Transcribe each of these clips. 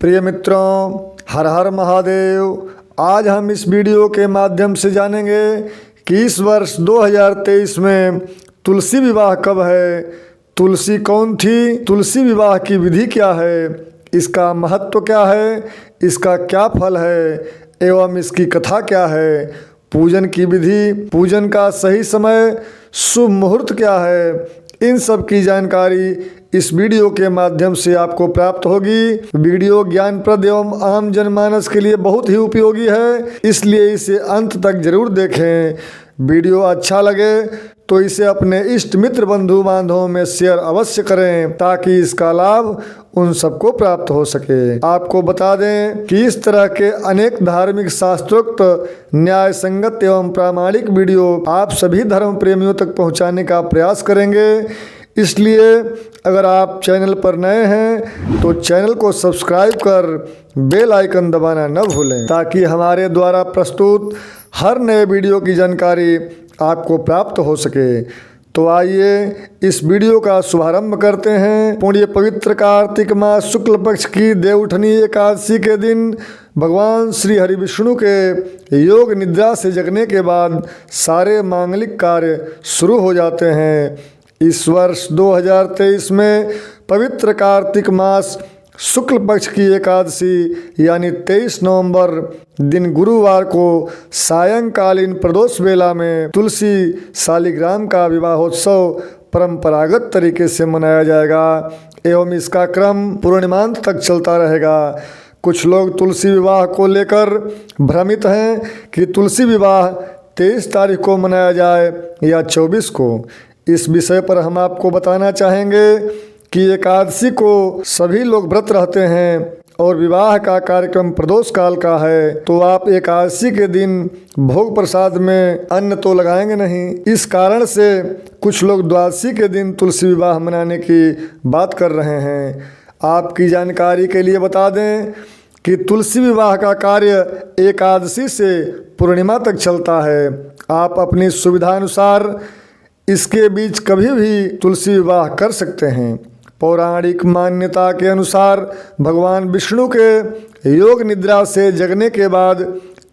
प्रिय मित्रों, हर हर महादेव। आज हम इस वीडियो के माध्यम से जानेंगे कि इस वर्ष 2023 में तुलसी विवाह कब है, तुलसी कौन थी, तुलसी विवाह की विधि क्या है, इसका महत्व क्या है, इसका क्या फल है एवं इसकी कथा क्या है, पूजन की विधि, पूजन का सही समय, शुभ मुहूर्त क्या है, इन सब की जानकारी इस वीडियो के माध्यम से आपको प्राप्त होगी। वीडियो ज्ञानप्रद एवं आम जनमानस के लिए बहुत ही उपयोगी है, इसलिए इसे अंत तक जरूर देखें। वीडियो अच्छा लगे तो इसे अपने इष्ट मित्र बंधु बांधवों में शेयर अवश्य करें ताकि इसका लाभ उन सबको प्राप्त हो सके। आपको बता दें कि इस तरह के अनेक धार्मिक शास्त्रोक्त न्याय संगत एवं प्रामाणिक वीडियो आप सभी धर्म प्रेमियों तक पहुंचाने का प्रयास करेंगे। इसलिए अगर आप चैनल पर नए हैं तो चैनल को सब्सक्राइब कर बेल आइकन दबाना न भूलें ताकि हमारे द्वारा प्रस्तुत हर नए वीडियो की जानकारी आपको प्राप्त हो सके। तो आइए इस वीडियो का शुभारंभ करते हैं। पुण्य पवित्र कार्तिक मास शुक्ल पक्ष की देवउठनी एकादशी के दिन भगवान श्री हरि विष्णु के योग निद्रा से जगने के बाद सारे मांगलिक कार्य शुरू हो जाते हैं। इस वर्ष 2023 में पवित्र कार्तिक मास शुक्ल पक्ष की एकादशी यानी 23 नवंबर दिन गुरुवार को सायंकालीन प्रदोष बेला में तुलसी शालिग्राम का विवाहोत्सव परंपरागत तरीके से मनाया जाएगा एवं इसका क्रम पूर्णिमांत तक चलता रहेगा। कुछ लोग तुलसी विवाह को लेकर भ्रमित हैं कि तुलसी विवाह 23 तारीख को मनाया जाए या 24 को। इस विषय पर हम आपको बताना चाहेंगे कि एकादशी को सभी लोग व्रत रहते हैं और विवाह का कार्यक्रम प्रदोष काल का है, तो आप एकादशी के दिन भोग प्रसाद में अन्न तो लगाएंगे नहीं। इस कारण से कुछ लोग द्वादशी के दिन तुलसी विवाह मनाने की बात कर रहे हैं। आपकी जानकारी के लिए बता दें कि तुलसी विवाह का कार्य एकादशी से पूर्णिमा तक चलता है। आप अपनी सुविधानुसार इसके बीच कभी भी तुलसी विवाह कर सकते हैं। पौराणिक मान्यता के अनुसार भगवान विष्णु के योग निद्रा से जगने के बाद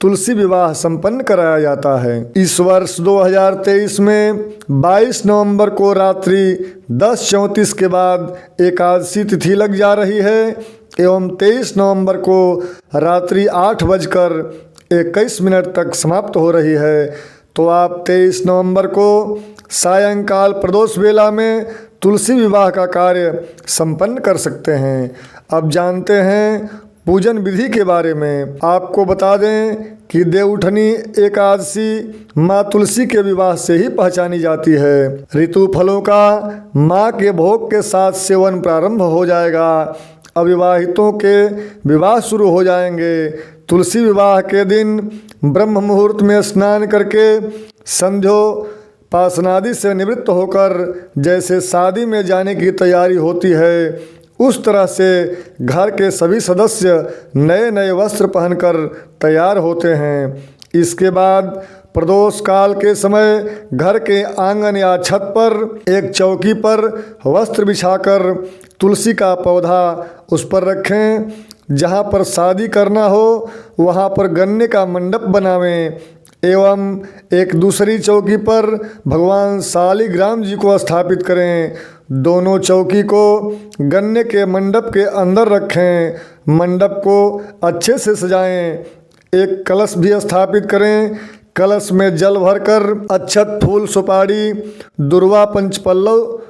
तुलसी विवाह संपन्न कराया जाता है। इस वर्ष 2023 में 22 नवंबर को रात्रि 10:34 के बाद एकादशी तिथि लग जा रही है एवं 23 नवंबर को रात्रि 8:21 तक समाप्त हो रही है। तो आप 23 नवंबर को सायंकाल प्रदोष बेला में तुलसी विवाह का कार्य संपन्न कर सकते हैं। अब जानते हैं पूजन विधि के बारे में। आपको बता दें कि देवउठनी एकादशी माँ तुलसी के विवाह से ही पहचानी जाती है। ऋतु फलों का माँ के भोग के साथ सेवन प्रारंभ हो जाएगा। अविवाहितों के विवाह शुरू हो जाएंगे। तुलसी विवाह के दिन ब्रह्म मुहूर्त में स्नान करके संध्योपासनादि से निवृत्त होकर जैसे शादी में जाने की तैयारी होती है, उस तरह से घर के सभी सदस्य नए नए वस्त्र पहनकर तैयार होते हैं। इसके बाद प्रदोष काल के समय घर के आंगन या छत पर एक चौकी पर वस्त्र बिछाकर तुलसी का पौधा उस पर रखें। जहाँ पर शादी करना हो वहाँ पर गन्ने का मंडप बनावें एवं एक दूसरी चौकी पर भगवान शालिग्राम जी को स्थापित करें। दोनों चौकी को गन्ने के मंडप के अंदर रखें। मंडप को अच्छे से सजाएं। एक कलश भी स्थापित करें। कलश में जल भरकर अक्षत, फूल, सुपारी, दुर्वा, पंचपल्लव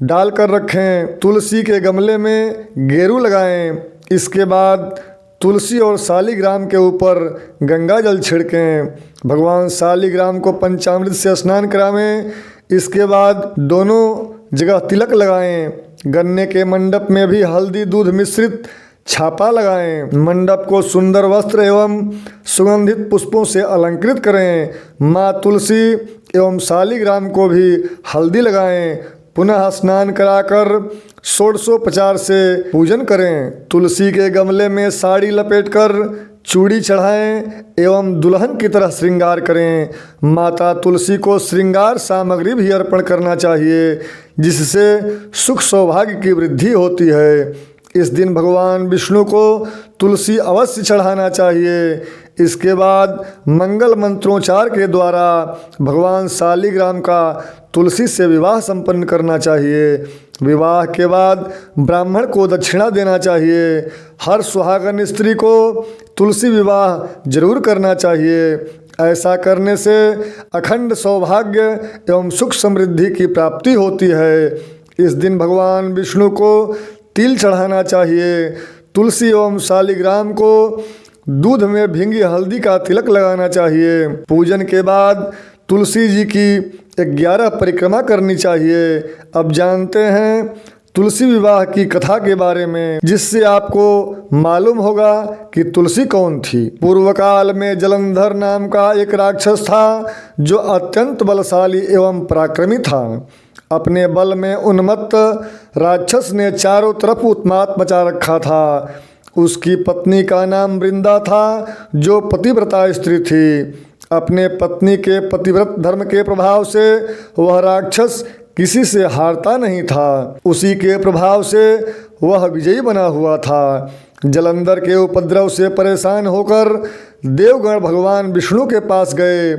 डालकर रखें। तुलसी के गमले में गेरू लगाएं। इसके बाद तुलसी और शालिग्राम के ऊपर गंगा जल छिड़कें। भगवान शालिग्राम को पंचामृत से स्नान करावें। इसके बाद दोनों जगह तिलक लगाएं। गन्ने के मंडप में भी हल्दी दूध मिश्रित छापा लगाएं। मंडप को सुंदर वस्त्र एवं सुगंधित पुष्पों से अलंकृत करें। माँ तुलसी एवं शालिग्राम को भी हल्दी लगाएं। पुनः स्नान कराकर षोडशोपचार से पूजन करें। तुलसी के गमले में साड़ी लपेटकर चूड़ी चढ़ाएं एवं दुल्हन की तरह श्रृंगार करें। माता तुलसी को श्रृंगार सामग्री भी अर्पण करना चाहिए जिससे सुख सौभाग्य की वृद्धि होती है। इस दिन भगवान विष्णु को तुलसी अवश्य चढ़ाना चाहिए। इसके बाद मंगल मंत्रोच्चार के द्वारा भगवान शालिग्राम का तुलसी से विवाह संपन्न करना चाहिए। विवाह के बाद ब्राह्मण को दक्षिणा देना चाहिए। हर सुहागन स्त्री को तुलसी विवाह जरूर करना चाहिए। ऐसा करने से अखंड सौभाग्य एवं सुख समृद्धि की प्राप्ति होती है। इस दिन भगवान विष्णु को तिल चढ़ाना चाहिए। तुलसी एवं शालिग्राम को दूध में भींगी हल्दी का तिलक लगाना चाहिए। पूजन के बाद तुलसी जी की 11 परिक्रमा करनी चाहिए। अब जानते हैं तुलसी विवाह की कथा के बारे में, जिससे आपको मालूम होगा कि तुलसी कौन थी। पूर्व काल में जलंधर नाम का एक राक्षस था जो अत्यंत बलशाली एवं पराक्रमी था। अपने बल में उन्मत्त राक्षस ने चारों तरफ उत्पात मचा रखा था। उसकी पत्नी का नाम वृंदा था जो पतिव्रता स्त्री थी। अपने पत्नी के पतिव्रत धर्म के प्रभाव से वह राक्षस किसी से हारता नहीं था। उसी के प्रभाव से वह विजयी बना हुआ था। जलंधर के उपद्रव से परेशान होकर देवगण भगवान विष्णु के पास गए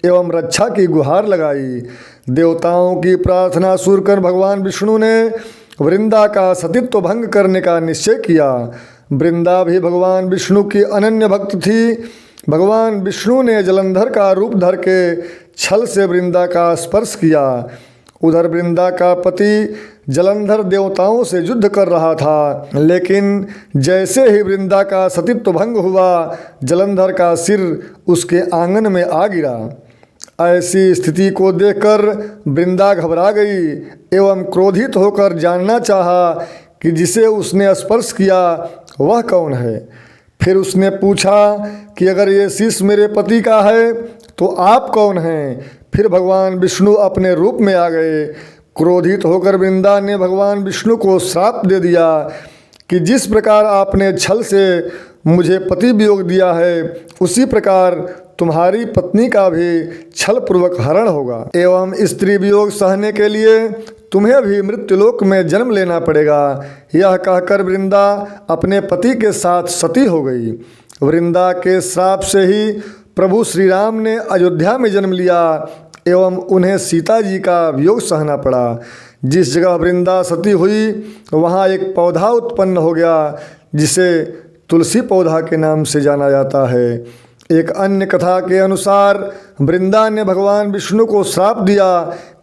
एवं रक्षा की गुहार लगाई। देवताओं की प्रार्थना सुनकर भगवान विष्णु ने वृंदा का सतीत्व भंग करने का निश्चय किया। वृंदा भी भगवान विष्णु की अनन्य भक्त थी। भगवान विष्णु ने जलंधर का रूप धर के छल से वृंदा का स्पर्श किया। उधर वृंदा का पति जलंधर देवताओं से युद्ध कर रहा था, लेकिन जैसे ही वृंदा का सतीत्व भंग हुआ, जलंधर का सिर उसके आंगन में आ गिरा। ऐसी स्थिति को देखकर वृंदा घबरा गई एवं क्रोधित होकर जानना चाहा कि जिसे उसने स्पर्श किया वह कौन है। फिर उसने पूछा कि अगर ये शीश मेरे पति का है तो आप कौन हैं। फिर भगवान विष्णु अपने रूप में आ गए। क्रोधित होकर वृंदा ने भगवान विष्णु को श्राप दे दिया कि जिस प्रकार आपने छल से मुझे पति वियोग दिया है, उसी प्रकार तुम्हारी पत्नी का भी छल पूर्वक हरण होगा एवं स्त्री वियोग सहने के लिए तुम्हें भी मृत्युलोक में जन्म लेना पड़ेगा। यह कहकर वृंदा अपने पति के साथ सती हो गई। वृंदा के श्राप से ही प्रभु श्री राम ने अयोध्या में जन्म लिया एवं उन्हें सीता जी का वियोग सहना पड़ा। जिस जगह वृंदा सती हुई वहाँ एक पौधा उत्पन्न हो गया जिसे तुलसी पौधा के नाम से जाना जाता है। एक अन्य कथा के अनुसार वृंदा ने भगवान विष्णु को श्राप दिया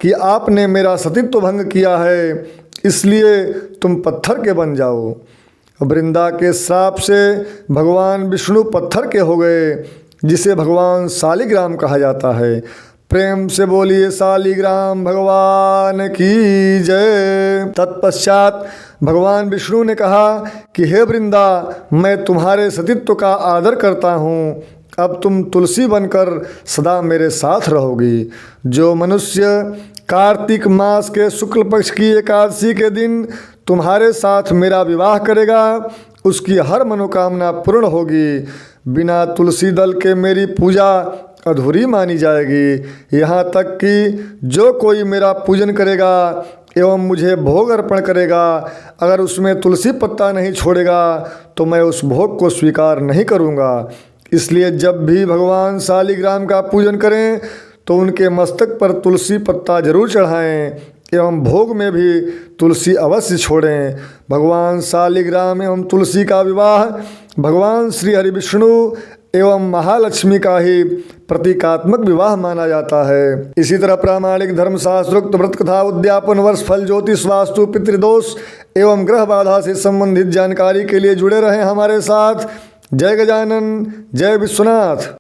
कि आपने मेरा सतीत्व भंग किया है, इसलिए तुम पत्थर के बन जाओ। वृंदा के श्राप से भगवान विष्णु पत्थर के हो गए, जिसे भगवान शालिग्राम कहा जाता है। प्रेम से बोलिए शालिग्राम भगवान की जय। तत्पश्चात भगवान विष्णु ने कहा कि हे वृंदा, मैं तुम्हारे सतीत्व का आदर करता हूँ। अब तुम तुलसी बनकर सदा मेरे साथ रहोगी। जो मनुष्य कार्तिक मास के शुक्ल पक्ष की एकादशी के दिन तुम्हारे साथ मेरा विवाह करेगा, उसकी हर मनोकामना पूर्ण होगी। बिना तुलसी दल के मेरी पूजा अधूरी मानी जाएगी। यहाँ तक कि जो कोई मेरा पूजन करेगा एवं मुझे भोग अर्पण करेगा, अगर उसमें तुलसी पत्ता नहीं छोड़ेगा तो मैं उस भोग को स्वीकार नहीं करूँगा। इसलिए जब भी भगवान शालिग्राम का पूजन करें तो उनके मस्तक पर तुलसी पत्ता जरूर चढ़ाएं एवं भोग में भी तुलसी अवश्य छोड़ें। भगवान शालिग्राम एवं तुलसी का विवाह भगवान श्री हरि विष्णु एवं महालक्ष्मी का ही प्रतीकात्मक विवाह माना जाता है। इसी तरह प्रामाणिक धर्मशास्त्रोक्त व्रत कथा, उद्यापन, वर्ष फल, ज्योतिष, वास्तु, पितृदोष एवं ग्रह बाधा से संबंधित जानकारी के लिए जुड़े रहें हमारे साथ। जय गजानन, जय विश्वनाथ।